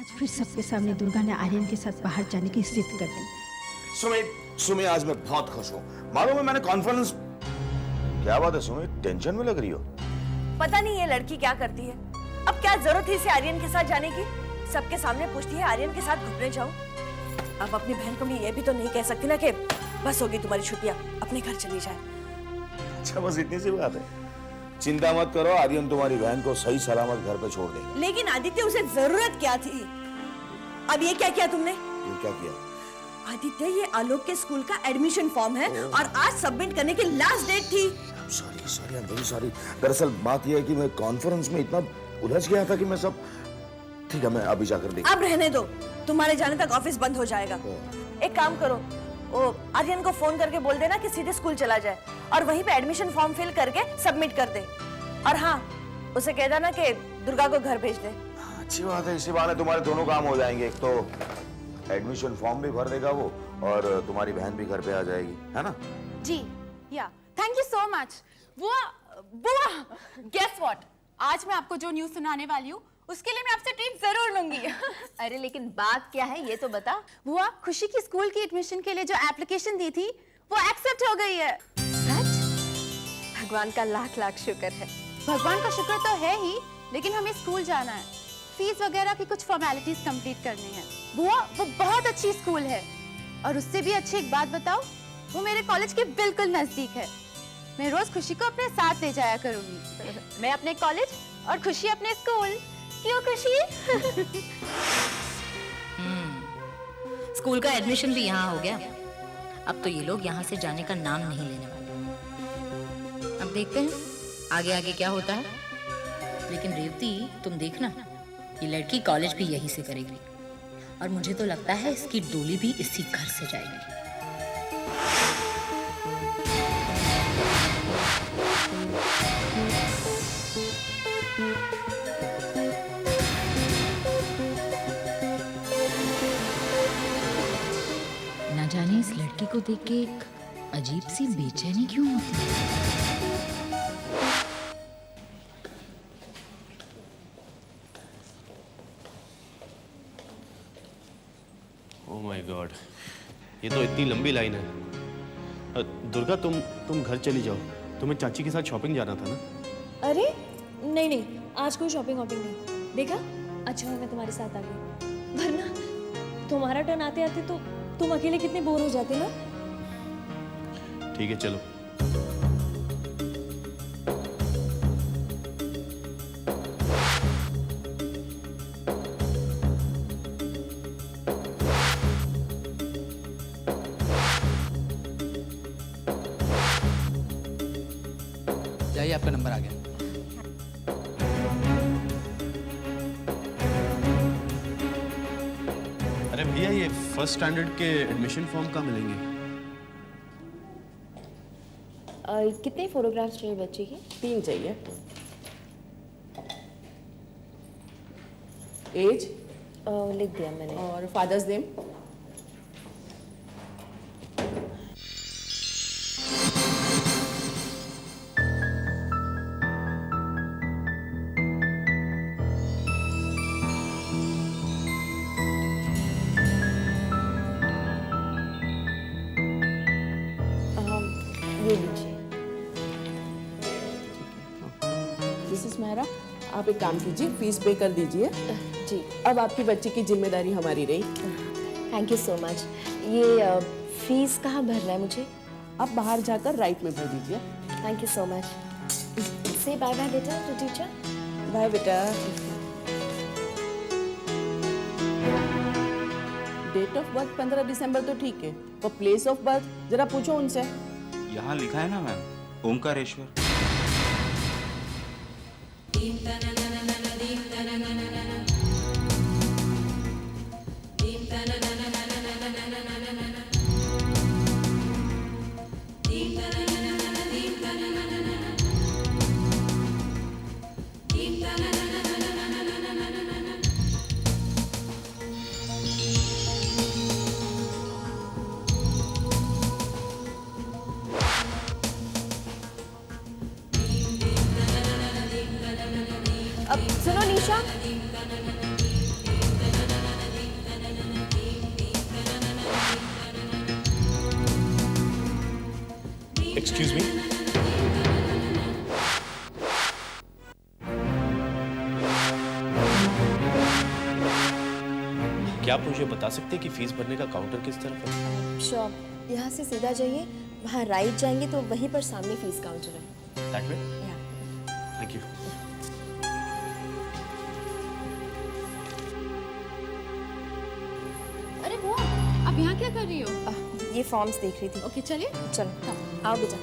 फिर सबके सामने दुर्गा ने आर्यन के साथ बाहर जाने की जिद कर दी। सुमी आज मैं बहुत खुश हूँ। मालूम है मैंने कॉन्फ्रेंस। क्या बात है सुमी, टेंशन में लग रही हो? पता नहीं ये लड़की क्या करती है। अब क्या जरूरत थी इसे आर्यन के साथ जाने की? सबके सामने पूछती है आर्यन के साथ घूमने जाऊं। अब अपनी बहन को मैं ये भी तो नहीं कह सकती ना कि बस होगी तुम्हारी छुट्टियां, अपने घर चली जाए। अच्छा बस इतनी सी बात है। चिंता मत करो, आर्यन तुम्हारी बहन को सही सलामत घर पे छोड़ देगा। लेकिन आदित्य उसे जरूरत क्या थी? अब ये क्या किया तुमने? ये क्या किया? आदित्य ये आलोक के स्कूल का एडमिशन फॉर्म है और आज सबमिट करने की लास्ट डेट थी। Sorry I am very sorry. दरअसल बात यह है कि मैं कॉन्फ्रेंस में इतना उलझ गया था कि मैं सब। ठीक है मैं अभी जाकर देख। अब रहने दो, तुम्हारे जाने तक ऑफिस बंद हो जाएगा। एक काम करो, वो आर्यन को फोन करके बोल देना कि सीधे स्कूल चला जाए और वहीं पे एडमिशन फॉर्म फिल करके सबमिट कर दे। और हाँ, उसे कह देना कि दुर्गा को घर भेज दे। अच्छी बात है, इसी बहाने तुम्हारे दोनों काम हो जाएंगे। एक तो एडमिशन फॉर्म भी भर देगा वो और तुम्हारी बहन भी घर पे आ जाएगी, है ना? जी या थैंक यू सो मच। बुआ गेस व्हाट, आज मैं आपको जो न्यूज़ सुनाने वाली हूँ उसके लिए मैं आपसे ट्रीट जरूर लूंगी। अरे लेकिन बात क्या है ये तो बता। बुआ, खुशी की स्कूल की एडमिशन के लिए जो एप्लीकेशन दी थी वो एक्सेप्ट हो गई है। सच? भगवान का लाख लाख शुक्र है। भगवान का शुक्र तो है ही, लेकिन हमें स्कूल जाना है, फीस वगैरह की कुछ फॉर्मेलिटीज कंप्लीट करनी है। बुआ वो बहुत अच्छी स्कूल है और उससे भी अच्छी एक बात बताओ, वो मेरे कॉलेज के बिल्कुल नजदीक है। मैं रोज खुशी को अपने साथ ले जाया करूंगी। मैं अपने कॉलेज और खुशी अपने स्कूल। क्यों खुशी? स्कूल का एडमिशन भी यहाँ हो गया। अब तो ये लोग यहाँ से जाने का नाम नहीं लेने वाले। अब देखते हैं आगे आगे क्या होता है। लेकिन रेवती तुम देखना, ये लड़की कॉलेज भी यहीं से करेगी और मुझे तो लगता है इसकी डोली भी इसी घर से जाएगी। ना जाने इस लड़की को देख के एक अजीब सी बेचैनी क्यों होती है। ओह माय गॉड, ये तो इतनी लंबी लाइन है। दुर्गा तुम घर चली जाओ, तुम्हें चाची के साथ शॉपिंग जाना था ना? अरे नहीं, आज कोई शॉपिंग नहीं। देखा, अच्छा हुआ मैं तुम्हारे साथ आ गई, वरना तुम्हारा टर्न आते आते तो तुम अकेले कितने बोर हो जाते ना। ठीक है चलो। जाइए, आपका नंबर आ गया। अरे भैया, ये फर्स्ट स्टैंडर्ड के एडमिशन फॉर्म कहाँ मिलेंगे? कितने फोटोग्राफ्स चाहिए बच्चे की? 3 चाहिए। एज लिख दिया मैंने। और फादर्स नेम। ये लीजिए। This is Mehra. आप एक काम कीजिए, फीस पे कर दीजिए। जी अब आपकी बच्ची की जिम्मेदारी हमारी रही। Thank you so much. ये फीस कहाँ भरना है मुझे? आप बाहर जाकर राइट में भर दीजिए। Thank you so much. से बाय बाय बेटा टू टीचर। बाय बेटा। डेट ऑफ बर्थ 15 दिसंबर तो ठीक है, पर प्लेस ऑफ बर्थ जरा पूछो उनसे। यहाँ लिखा है ना मैम, ओंकारेश्वर। एक्सक्यूज मी, क्या आप मुझे बता सकते हैं कि फीस भरने का काउंटर किस तरफ है? श्योर, यहाँ से सीधा जाइए, वहाँ राइट जाएंगे तो वहीं पर सामने फीस काउंटर है। That way? या थैंक यू। अरे बुआ, आप यहाँ क्या कर रही हो? ये फॉर्म्स देख रही थी। ओके चलिए। चलो आओ बेटा।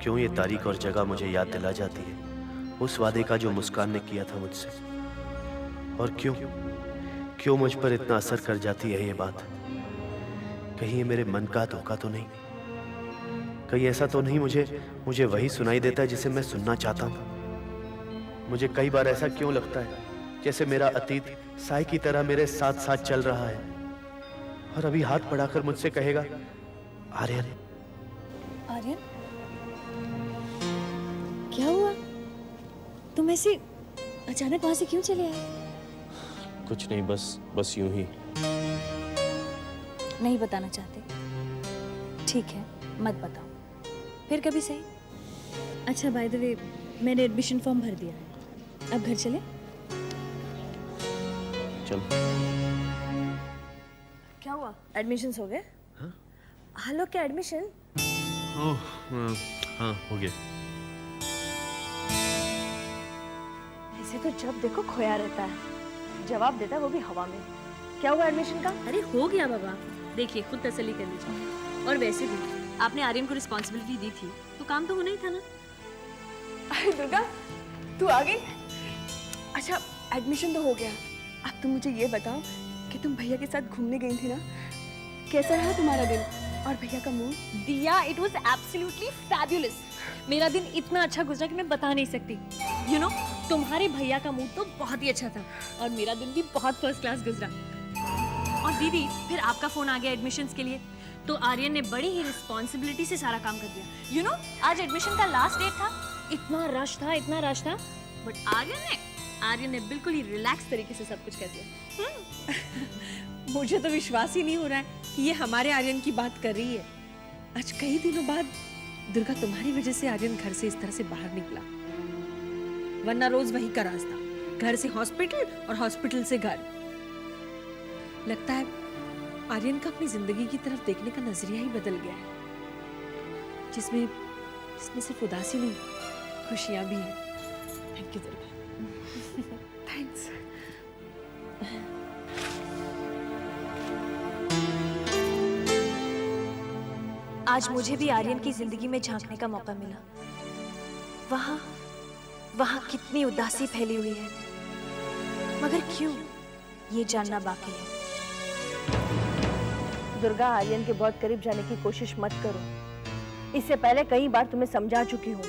क्यों ये तारीख और जगह मुझे याद दिला जाती है उस वादे का जो मुस्कान ने किया था मुझसे? और क्यों मुझ पर इतना असर कर जाती है ये बात? कहीं ये मेरे मन का धोखा तो नहीं? कहीं ऐसा तो नहीं मुझे वही सुनाई देता है जिसे मैं सुनना चाहता हूँ? मुझे कई बार ऐसा क्यों लगता है जैसे मेरा अतीत साई की तरह मेरे साथ साथ चल रहा है और अभी हाथ बढ़ाकर मुझसे कहेगा, आर्यन। आर्यन, क्या हुआ? तुम ऐसे अचानक वहां से क्यों चले आए? कुछ नहीं, बस यूं ही। नहीं बताना चाहते? ठीक है, मत बताओ, फिर कभी सही। अच्छा, बाय द वे, मैंने एडमिशन फॉर्म भर दिया है, अब घर चले? चल। क्या हुआ? एडमिशन्स हो गए? हेलो, क्या एडमिशन? ओह, हाँ हो गया। इसे तो जब देखो खोया रहता है, जवाब देता है वो भी हवा में। क्या हुआ एडमिशन का? अरे हो गया बाबा, देखिए खुद तसल्ली कर लीजिए। और वैसे भी आपने आर्यन को रिस्पॉन्सिबिलिटी दी थी तो काम तो होना ही था ना। अरे दुर्गा, तू आ गई? अच्छा, एडमिशन तो हो गया, अब तुम मुझे ये बताओ कि तुम भैया के साथ घूमने गई थी ना, कैसा रहा तुम्हारा दिन और भैया का मूड? दिया, इट वाज एब्सोल्युटली फैबुलस। मेरा दिन इतना अच्छा गुजरा कि मैं बता नहीं सकती। यू नो, तुम्हारे भैया का मूड तो बहुत ही अच्छा था और मेरा दिन भी बहुत फर्स्ट क्लास गुजरा। और दीदी, फिर आपका फोन आ गया एडमिशन्स के लिए, तो आर्यन ने बड़ी ही रिस्पॉन्सिबिलिटी से सारा काम कर दिया। यू नो, आज एडमिशन का लास्ट डेट था, इतना रश था, बट आर्यन ने बिल्कुल ही रिलैक्स तरीके से सब कुछ कर दिया। मुझे तो विश्वास ही नहीं हो रहा है कि ये हमारे आर्यन की बात कर रही है। आज कई दिनों बाद दुर्गा, तुम्हारी वजह से आर्यन घर से इस तरह से बाहर निकला, वरना रोज वही का रास्ता, घर से हॉस्पिटल और हॉस्पिटल से घर। लगता है आर्यन का अपनी जिंदगी की तरफ देखने का नजरिया ही बदल गया है, जिसमें सिर्फ उदासी नहीं, खुशियां भी हैं। Thank you Durga. थैंक्स। आज मुझे भी आर्यन की जिंदगी में झांकने का मौका मिला। वहां कितनी उदासी फैली हुई है, मगर क्यों, ये जानना बाकी है। दुर्गा, आर्यन के बहुत करीब जाने की कोशिश मत करो। इससे पहले कई बार तुम्हें समझा चुकी हूँ,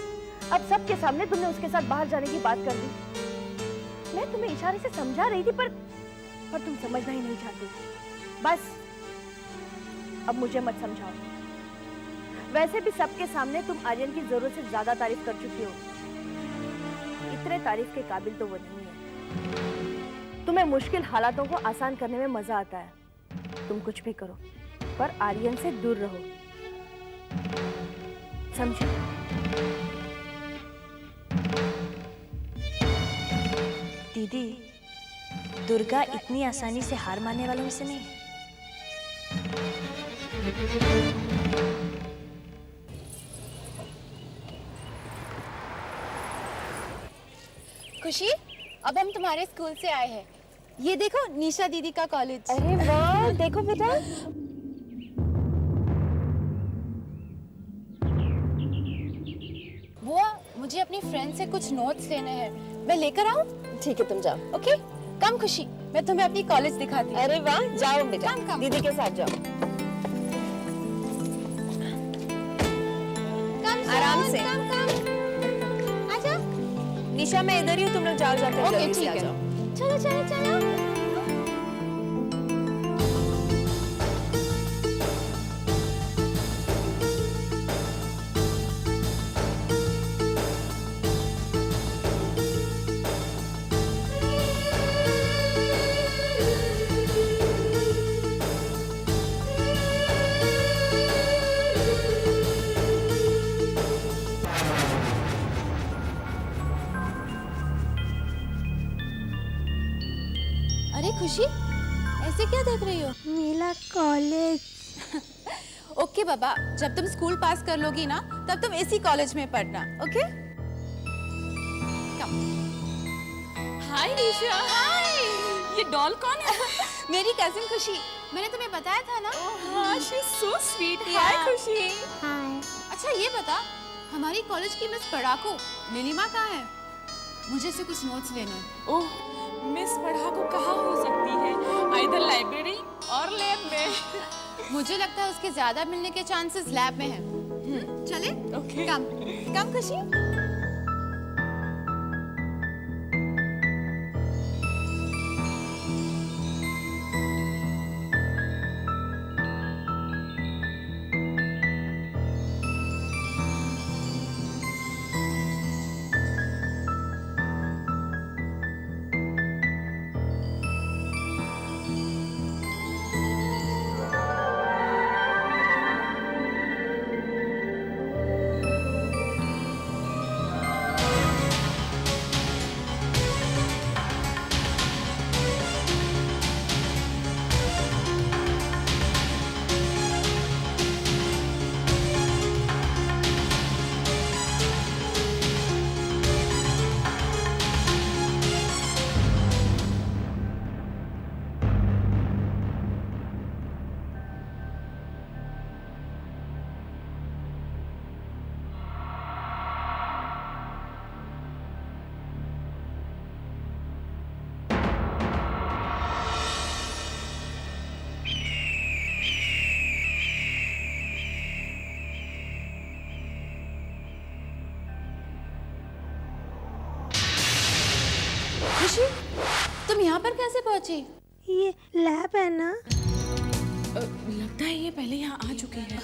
अब सबके सामने तुमने उसके साथ बाहर जाने की बात कर दी। मैं तुम्हें इशारे से समझा रही थी, पर तुम समझना ही नहीं चाहती। बस अब मुझे मत समझाओ। वैसे भी सबके सामने तुम आर्यन की जरूरत से ज्यादा तारीफ कर चुकी हो। इतने तारीफ के काबिल तो वो नहीं है। तुम्हें मुश्किल हालातों को आसान करने में मजा आता है। तुम कुछ भी करो, पर आर्यन से दूर रहो, समझे? दीदी, दुर्गा इतनी आसानी से हार मानने वालों में से नहीं है। खुशी, अब हम तुम्हारे स्कूल से आए हैं। ये देखो, निशा दीदी का कॉलेज। अरे वाह, देखो बेटा। मुझे अपनी फ्रेंड से कुछ नोट्स लेने हैं, मैं लेकर आऊं? ठीक है तुम जाओ। ओके, कम खुशी, मैं तुम्हें अपनी कॉलेज दिखाती हूँ। अरे वाह, जाओ बेटा, कम। दीदी के साथ जाओ। आराम से। आजा। निशा मैं इधर ही हूँ, तुम लोग जाओ जाकर ओके जल्दी से ठीक आ है, जाओ। चलो चलो चलो। अरे खुशी, ऐसे क्या देख रही हो? मेरा कॉलेज। ओके बाबा, जब तुम स्कूल पास कर लोगी ना, तब तुम इसी कॉलेज में पढ़ना, ओके? हाय निशा। हाय, ये डॉल कौन है? मेरी कजिन खुशी, मैंने तुम्हें बताया था ना? हाँ, शी इज सो स्वीट। हाय खुशी। अच्छा ये बता, हमारी कॉलेज की मिस पढ़ाकू नीलिमा कहाँ है? मुझे से कुछ नोट्स लेने हैं। ओह, मिस पढ़ाकू कहाँ हो सकती है? इधर लाइब्रेरी और लैब में। मुझे लगता है उसके ज्यादा मिलने के चांसेस लैब में हैं। चले? ओके। कम खुशी। खुशी, तुम यहाँ पर कैसे पहुंची? ये लैब है ना? लगता है ये पहले यहाँ आ चुकी है।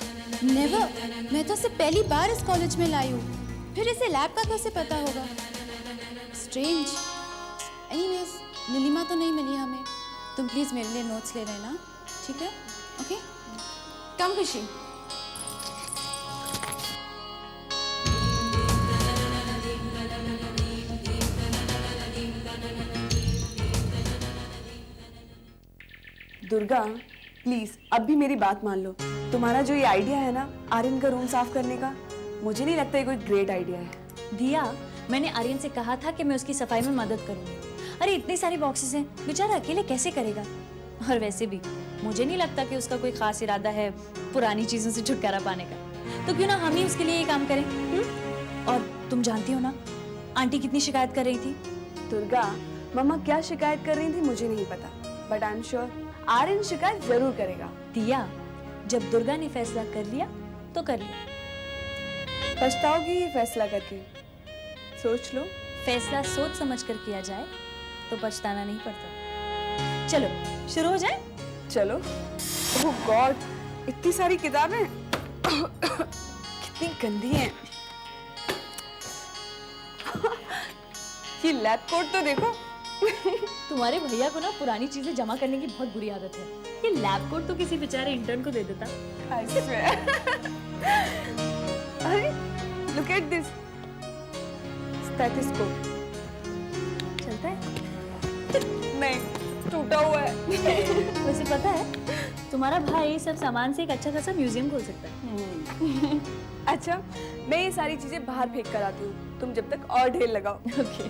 नेवर, मैं तो इसे पहली बार इस कॉलेज में लाई हूँ, फिर इसे लैब का कैसे पता होगा? स्ट्रेंज। एनीवेज, नीलिमा तो नहीं मिली हमें। तुम प्लीज मेरे लिए नोट्स ले लेना, ठीक है? ओके, कम खुशी। दुर्गा, प्लीज अब भी मेरी बात मान लो। तुम्हारा जो ये आइडिया है ना आर्यन का रूम साफ करने का, मुझे नहीं लगता ये कोई ग्रेट आइडिया है। दिया, मैंने आर्यन से कहा था कि मैं उसकी सफाई में मदद करूंगी। अरे इतनी सारी बॉक्सेस हैं, बेचारा अकेले कैसे करेगा? और वैसे भी मुझे नहीं लगता कि उसका कोई खास इरादा है पुरानी चीजों से छुटकारा पाने का। तो क्यों ना हम ही उसके लिए ये काम करें? और तुम जानती हो ना आंटी कितनी शिकायत कर रही थी। दुर्गा, मम्मा क्या शिकायत कर रही थी मुझे नहीं पता, but I am sure Aryan शिकायत जरूर करेगा। दिया, जब दुर्गा ने फैसला कर लिया तो कर लिया। पछताओगी ये फैसला करके? सोच लो। फैसला सोच समझ कर किया जाए तो पछताना नहीं पड़ता। चलो शुरू हो जाए। चलो। ओह गॉड, इतनी सारी किताबें कितनी गंदी हैं। ये लैब कोट तो देखो। तुम्हारे भैया को ना पुरानी चीजें जमा करने की बहुत बुरी आदत है। ये लैब कोट तो किसी बेचारे इंटर्न को दे देता। I swear. अरे, look at this. Stethoscope. चलता है? नहीं, टूटा हुआ है। वैसे पता है, तुम्हारा भाई सब सामान से एक अच्छा खासा म्यूजियम खोल सकता है। अच्छा, मैं ये सारी चीजें बाहर फेंक कर आती हूँ, तुम जब तक और ढेर लगाओ। ओके।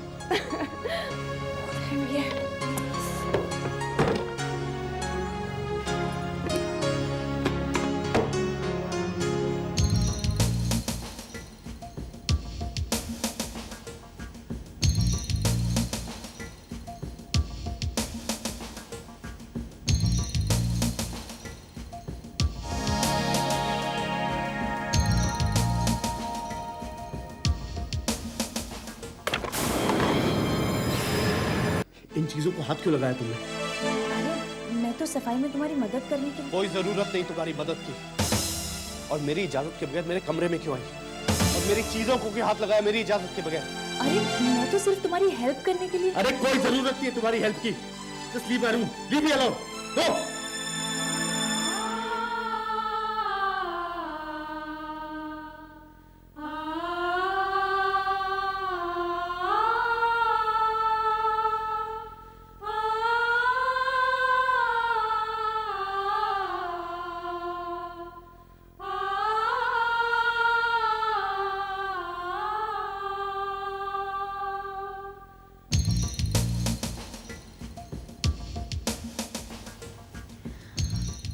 चीजों को हाथ क्यों लगाया तुमने? अरे मैं तो सफाई में तुम्हारी मदद करने के लिए। कोई जरूरत नहीं तुम्हारी मदद की। और मेरी इजाजत के बगैर मेरे कमरे में क्यों आई? और मेरी चीजों को क्यों हाथ लगाया मेरी इजाजत के बगैर? अरे मैं तो सिर्फ तुम्हारी हेल्प करने के लिए। अरे कोई जरूरत नहीं है तुम्हारी हेल्प की। Just leave my room, leave me alone, go.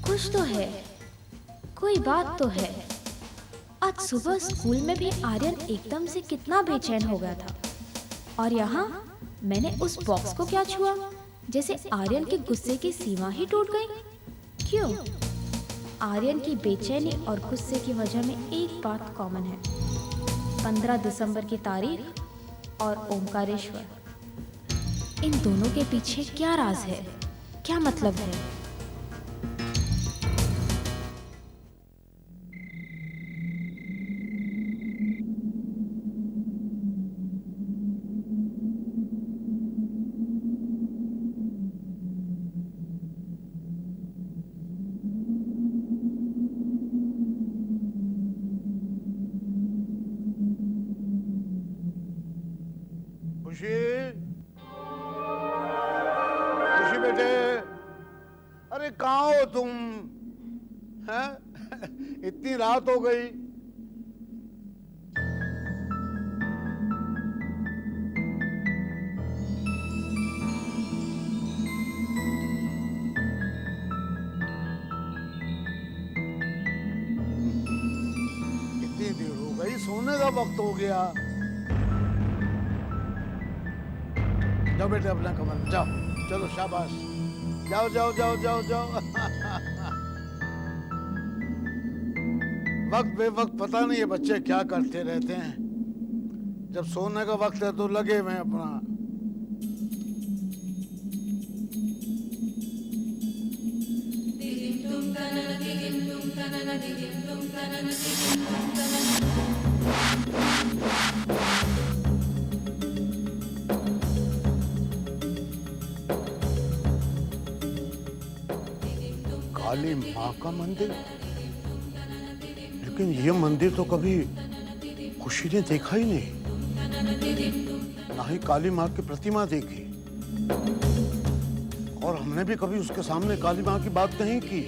कुछ तो है, कोई बात तो है। आज सुबह स्कूल में भी आर्यन एकदम से कितना बेचैन हो गया था, और यहाँ मैंने उस बॉक्स को क्या छुआ, जैसे आर्यन के गुस्से की सीमा ही टूट गई। क्यों? आर्यन की बेचैनी और गुस्से की वजह में एक बात कॉमन है, 15 दिसंबर की तारीख और ओमकारेश्वर। इन दोनों के पीछे क्या राज है, क्या मतलब है? खुशी, खुशी बेटे, अरे कहाँ हो तुम? हैं? इतनी रात हो गई। इतनी देर हो गई, सोने का वक्त हो गया। जाओ बेटे अपना कमर में जाओ, चलो शाबाश, जाओ जाओ जाओ जाओ जाओ। वक्त बेवक्त पता नहीं है बच्चे क्या करते रहते हैं। जब सोने का वक्त है तो लगे हुए अपना। काली माँ का मंदिर, लेकिन ये मंदिर तो कभी खुशी ने देखा ही नहीं, ना ही काली माँ की प्रतिमा देखी, और हमने भी कभी उसके सामने काली माँ की बात नहीं की।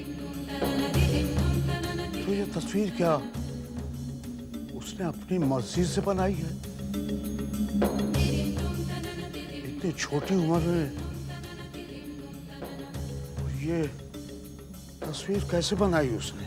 तो ये तस्वीर क्या उसने अपनी मर्जी से बनाई है? इतनी छोटी उम्र में ये तस्वीर कैसे बनाई उसने?